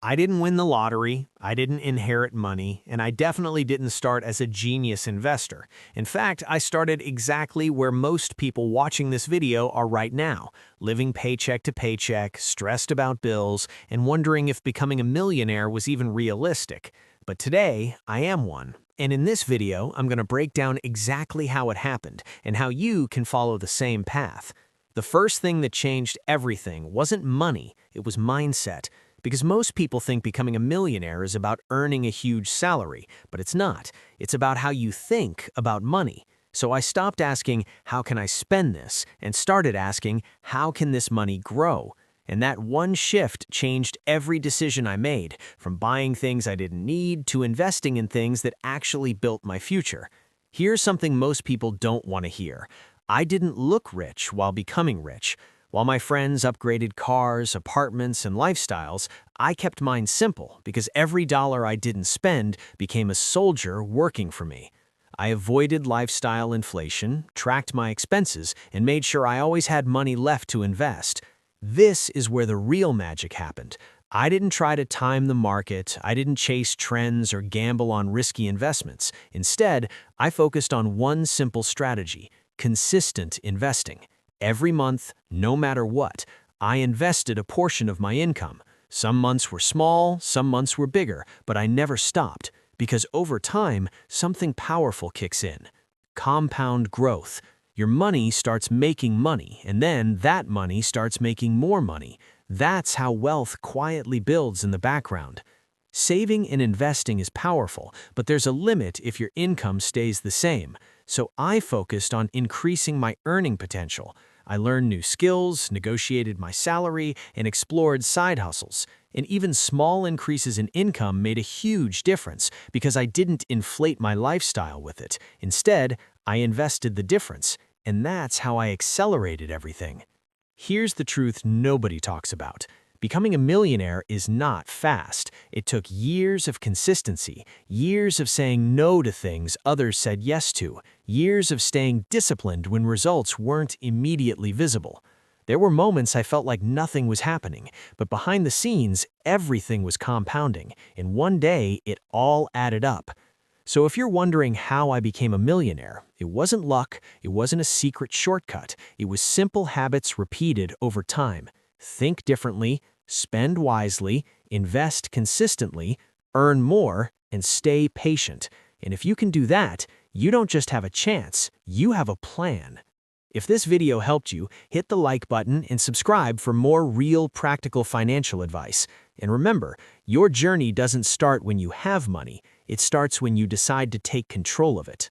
I didn't win the lottery, I didn't inherit money, and I definitely didn't start as a genius investor. In fact, I started exactly where most people watching this video are right now, living paycheck to paycheck, stressed about bills, and wondering if becoming a millionaire was even realistic. But today, I am one. And in this video, I'm going to break down exactly how it happened and how you can follow the same path. The first thing that changed everything wasn't money, it was mindset. Because most people think becoming a millionaire is about earning a huge salary, but it's not. It's about how you think about money. So I stopped asking, how can I spend this? And started asking, how can this money grow? And that one shift changed every decision I made, from buying things I didn't need to investing in things that actually built my future. Here's something most people don't want to hear. I didn't look rich while becoming rich. While my friends upgraded cars, apartments, and lifestyles, I kept mine simple because every dollar I didn't spend became a soldier working for me. I avoided lifestyle inflation, tracked my expenses, and made sure I always had money left to invest. This is where the real magic happened. I didn't try to time the market, I didn't chase trends or gamble on risky investments. Instead, I focused on one simple strategy: consistent investing. Every month, no matter what, I invested a portion of my income. Some months were small, some months were bigger, but I never stopped, because over time, something powerful kicks in. Compound growth. Your money starts making money, and then that money starts making more money. That's how wealth quietly builds in the background. Saving and investing is powerful, but there's a limit if your income stays the same. So I focused on increasing my earning potential. I learned new skills, negotiated my salary, and explored side hustles. And even small increases in income made a huge difference because I didn't inflate my lifestyle with it. Instead, I invested the difference, and that's how I accelerated everything. Here's the truth nobody talks about. Becoming a millionaire is not fast. It took years of consistency, years of saying no to things others said yes to, years of staying disciplined when results weren't immediately visible. There were moments I felt like nothing was happening, but behind the scenes, everything was compounding, and one day it all added up. So if you're wondering how I became a millionaire, it wasn't luck, it wasn't a secret shortcut, it was simple habits repeated over time. Think differently, spend wisely, invest consistently, earn more, and stay patient. And if you can do that, you don't just have a chance, you have a plan. If this video helped you, hit the like button and subscribe for more real practical financial advice. And remember, your journey doesn't start when you have money, it starts when you decide to take control of it.